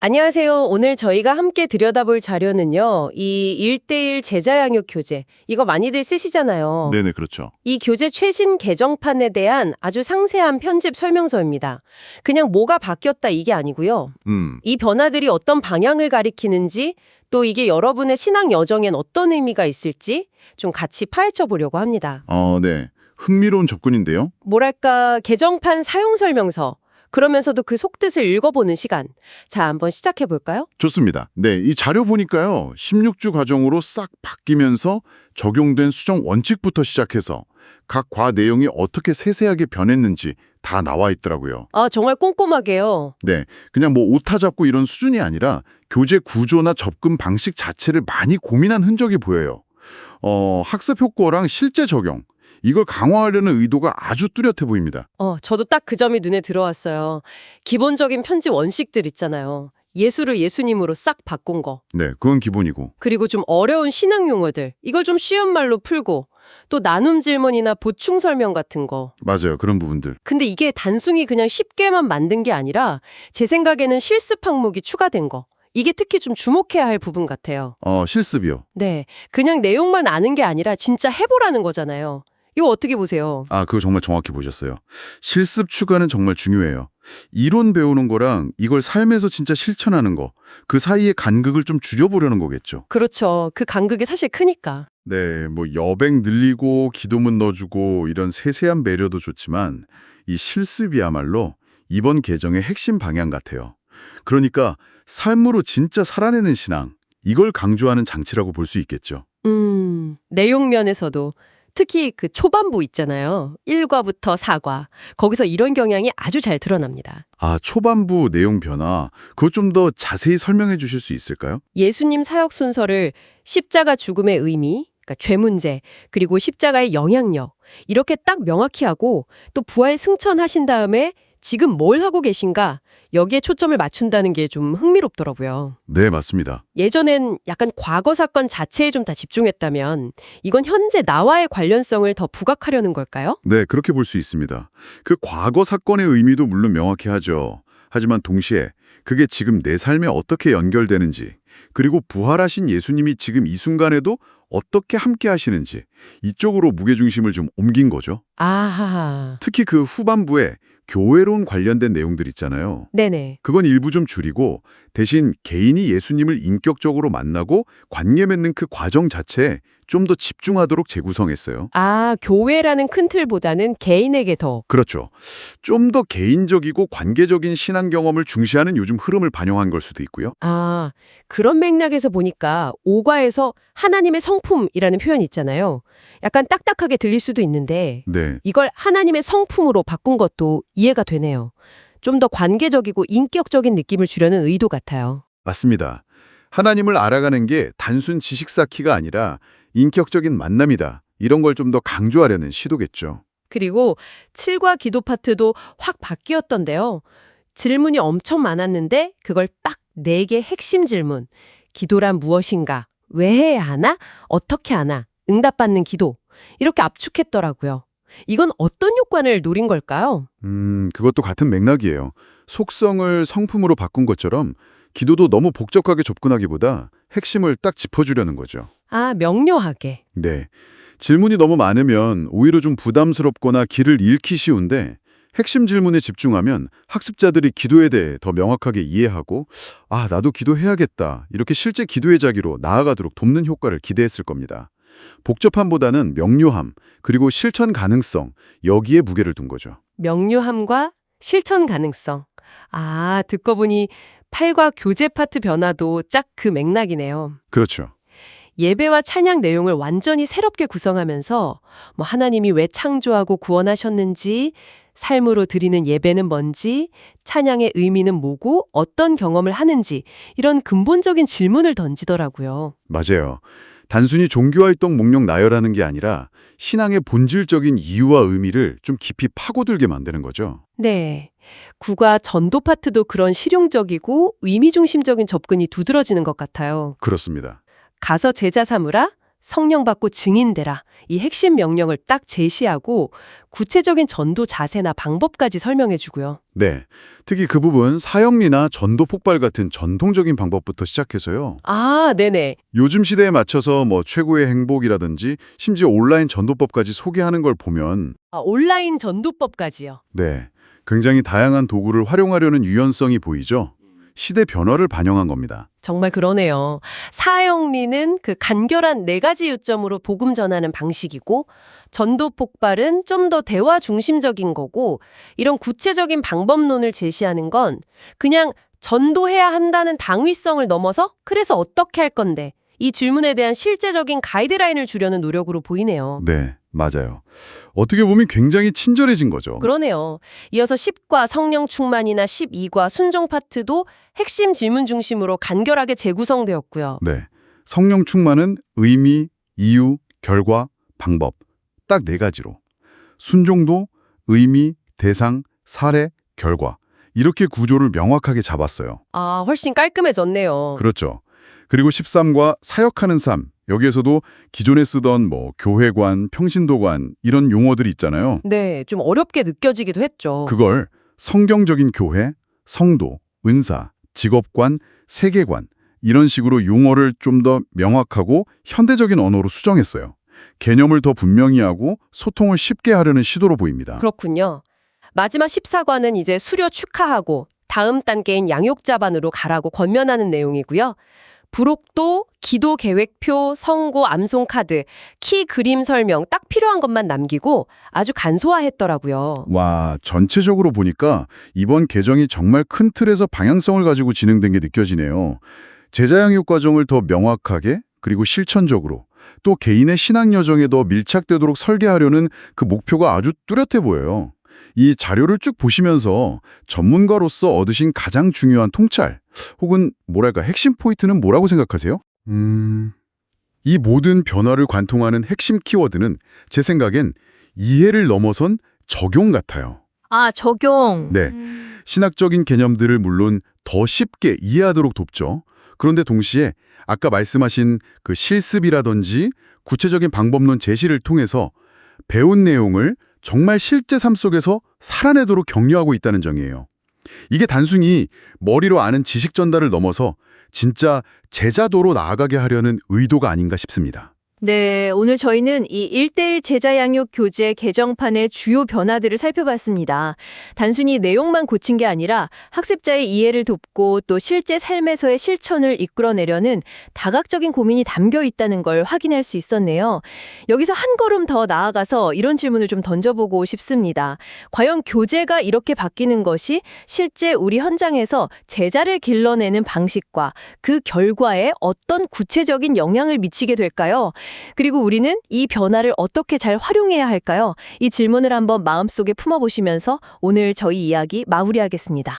안녕하세요. 오늘 저희가 함께 들여다볼 자료는요. 이 1:1 제자 양육 교재. 이거 많이들 쓰시잖아요. 네네, 그렇죠. 이 교재 최신 개정판에 대한 아주 상세한 편집 설명서입니다. 그냥 뭐가 바뀌었다 이게 아니고요. 이 변화들이 어떤 방향을 가리키는지 또 이게 여러분의 신앙 여정엔 어떤 의미가 있을지 좀 같이 파헤쳐 보려고 합니다. 네. 흥미로운 접근인데요. 뭐랄까 개정판 사용 설명서. 그러면서도 그 속뜻을 읽어보는 시간. 자, 한번 시작해 볼까요? 좋습니다. 네, 이 자료 보니까요. 16주 과정으로 싹 바뀌면서 적용된 수정 원칙부터 시작해서 각 과 내용이 어떻게 세세하게 변했는지 다 나와 있더라고요. 아, 정말 꼼꼼하게요. 네, 그냥 뭐 오타 잡고 이런 수준이 아니라 교재 구조나 접근 방식 자체를 많이 고민한 흔적이 보여요. 학습 효과랑 실제 적용, 이걸 강화하려는 의도가 아주 뚜렷해 보입니다. 저도 딱 그 점이 눈에 들어왔어요. 기본적인 편집 원칙들 있잖아요. 예수를 예수님으로 싹 바꾼 거. 네, 그건 기본이고. 그리고 좀 어려운 신앙 용어들. 이걸 좀 쉬운 말로 풀고. 또 나눔 질문이나 보충 설명 같은 거. 맞아요, 그런 부분들. 근데 이게 단순히 그냥 쉽게만 만든 게 아니라 제 생각에는 실습 항목이 추가된 거. 이게 특히 좀 주목해야 할 부분 같아요. 실습이요. 네, 그냥 내용만 아는 게 아니라 진짜 해보라는 거잖아요. 이거 어떻게 보세요? 그거 정말 정확히 보셨어요. 실습 추가는 정말 중요해요. 이론 배우는 거랑 이걸 삶에서 진짜 실천하는 거, 그 사이의 간극을 좀 줄여보려는 거겠죠. 그렇죠. 그 간극이 사실 크니까. 네, 뭐 여백 늘리고 기도문 넣어주고 이런 세세한 배려도 좋지만 이 실습이야말로 이번 개정의 핵심 방향 같아요. 그러니까 삶으로 진짜 살아내는 신앙, 이걸 강조하는 장치라고 볼 수 있겠죠. 내용 면에서도 특히 그 초반부 있잖아요. 1과부터 4과. 거기서 이런 경향이 아주 잘 드러납니다. 초반부 내용 변화, 그거 좀 더 자세히 설명해 주실 수 있을까요? 예수님 사역 순서를 십자가 죽음의 의미, 그러니까 죄 문제, 그리고 십자가의 영향력 이렇게 딱 명확히 하고 또 부활 승천하신 다음에 지금 뭘 하고 계신가 여기에 초점을 맞춘다는 게 좀 흥미롭더라고요. 네, 맞습니다. 예전엔 약간 과거 사건 자체에 좀 다 집중했다면 이건 현재 나와의 관련성을 더 부각하려는 걸까요? 네, 그렇게 볼 수 있습니다. 그 과거 사건의 의미도 물론 명확히 하죠. 하지만 동시에 그게 지금 내 삶에 어떻게 연결되는지, 그리고 부활하신 예수님이 지금 이 순간에도 어떻게 함께 하시는지 이쪽으로 무게중심을 좀 옮긴 거죠. 아하. 특히 그 후반부에 교회론 관련된 내용들 있잖아요. 네네. 그건 일부 좀 줄이고 대신 개인이 예수님을 인격적으로 만나고 관계 맺는 그 과정 자체에 좀 더 집중하도록 재구성했어요. 교회라는 큰 틀보다는 개인에게 더. 그렇죠. 좀 더 개인적이고 관계적인 신앙 경험을 중시하는 요즘 흐름을 반영한 걸 수도 있고요. 그런 맥락에서 보니까 오과에서 하나님의 성품이라는 표현 있잖아요. 약간 딱딱하게 들릴 수도 있는데 네, 이걸 하나님의 성품으로 바꾼 것도 이해가 되네요. 좀 더 관계적이고 인격적인 느낌을 주려는 의도 같아요. 맞습니다. 하나님을 알아가는 게 단순 지식 쌓기가 아니라 인격적인 만남이다. 이런 걸 좀 더 강조하려는 시도겠죠. 그리고 7과 기도 파트도 확 바뀌었던데요. 질문이 엄청 많았는데 그걸 딱 4개 핵심 질문. 기도란 무엇인가? 왜 해야 하나? 어떻게 하나? 응답받는 기도. 이렇게 압축했더라고요. 이건 어떤 효과를 노린 걸까요? 그것도 같은 맥락이에요. 속성을 성품으로 바꾼 것처럼 기도도 너무 복잡하게 접근하기보다 핵심을 딱 짚어주려는 거죠. 명료하게. 네. 질문이 너무 많으면 오히려 좀 부담스럽거나 길을 잃기 쉬운데 핵심 질문에 집중하면 학습자들이 기도에 대해 더 명확하게 이해하고 나도 기도해야겠다. 이렇게 실제 기도의 자기로 나아가도록 돕는 효과를 기대했을 겁니다. 복잡함보다는 명료함, 그리고 실천 가능성, 여기에 무게를 둔 거죠. 명료함과 실천 가능성. 듣고 보니 8과 교재 파트 변화도 짝 그 맥락이네요. 그렇죠. 예배와 찬양 내용을 완전히 새롭게 구성하면서 하나님이 왜 창조하고 구원하셨는지, 삶으로 드리는 예배는 뭔지, 찬양의 의미는 뭐고 어떤 경험을 하는지 이런 근본적인 질문을 던지더라고요. 맞아요. 단순히 종교활동 목록 나열하는 게 아니라 신앙의 본질적인 이유와 의미를 좀 깊이 파고들게 만드는 거죠. 네. 구가 전도 파트도 그런 실용적이고 의미 중심적인 접근이 두드러지는 것 같아요. 그렇습니다. 가서 제자 삼으라, 성령 받고 증인되라. 이 핵심 명령을 딱 제시하고 구체적인 전도 자세나 방법까지 설명해 주고요. 네, 특히 그 부분 사형리나 전도 폭발 같은 전통적인 방법부터 시작해서요. 아, 네네. 요즘 시대에 맞춰서 뭐 최고의 행복이라든지 심지어 온라인 전도법까지 소개하는 걸 보면 온라인 전도법까지요. 네, 굉장히 다양한 도구를 활용하려는 유연성이 보이죠. 시대 변화를 반영한 겁니다. 정말 그러네요. 사형리는 그 간결한 4가지 요점으로 복음 전하는 방식이고 전도 폭발은 좀 더 대화 중심적인 거고 이런 구체적인 방법론을 제시하는 건 그냥 전도해야 한다는 당위성을 넘어서 그래서 어떻게 할 건데 이 질문에 대한 실제적인 가이드라인을 주려는 노력으로 보이네요. 네, 맞아요. 어떻게 보면 굉장히 친절해진 거죠. 그러네요. 이어서 10과 성령 충만이나 12과 순종 파트도 핵심 질문 중심으로 간결하게 재구성되었고요. 네, 성령 충만은 의미, 이유, 결과, 방법 딱 4가지로 순종도 의미, 대상, 사례, 결과 이렇게 구조를 명확하게 잡았어요. 아, 훨씬 깔끔해졌네요. 그렇죠. 그리고 13과 사역하는 삶 여기에서도 기존에 쓰던 뭐 교회관, 평신도관 이런 용어들이 있잖아요. 네, 좀 어렵게 느껴지기도 했죠. 그걸 성경적인 교회, 성도, 은사, 직업관, 세계관 이런 식으로 용어를 좀 더 명확하고 현대적인 언어로 수정했어요. 개념을 더 분명히 하고 소통을 쉽게 하려는 시도로 보입니다. 그렇군요. 마지막 14과는 이제 수료 축하하고 다음 단계인 양육자반으로 가라고 권면하는 내용이고요. 부록도, 기도 계획표, 성고, 암송 카드, 키 그림 설명 딱 필요한 것만 남기고 아주 간소화했더라고요. 와, 전체적으로 보니까 이번 개정이 정말 큰 틀에서 방향성을 가지고 진행된 게 느껴지네요. 제자 양육 과정을 더 명확하게 그리고 실천적으로 또 개인의 신앙 여정에 더 밀착되도록 설계하려는 그 목표가 아주 뚜렷해 보여요. 이 자료를 쭉 보시면서 전문가로서 얻으신 가장 중요한 통찰 혹은 뭐랄까 핵심 포인트는 뭐라고 생각하세요? 이 모든 변화를 관통하는 핵심 키워드는 제 생각엔 이해를 넘어선 적용 같아요. 아, 적용. 네, 신학적인 개념들을 물론 더 쉽게 이해하도록 돕죠. 그런데 동시에 아까 말씀하신 그 실습이라든지 구체적인 방법론 제시를 통해서 배운 내용을 정말 실제 삶 속에서 살아내도록 격려하고 있다는 점이에요. 이게 단순히 머리로 아는 지식 전달을 넘어서 진짜 제자도로 나아가게 하려는 의도가 아닌가 싶습니다. 네, 오늘 저희는 이 1:1 제자 양육 교재 개정판의 주요 변화들을 살펴봤습니다. 단순히 내용만 고친 게 아니라 학습자의 이해를 돕고 또 실제 삶에서의 실천을 이끌어내려는 다각적인 고민이 담겨 있다는 걸 확인할 수 있었네요. 여기서 한 걸음 더 나아가서 이런 질문을 좀 던져보고 싶습니다. 과연 교재가 이렇게 바뀌는 것이 실제 우리 현장에서 제자를 길러내는 방식과 그 결과에 어떤 구체적인 영향을 미치게 될까요? 그리고 우리는 이 변화를 어떻게 잘 활용해야 할까요? 이 질문을 한번 마음속에 품어보시면서 오늘 저희 이야기 마무리하겠습니다.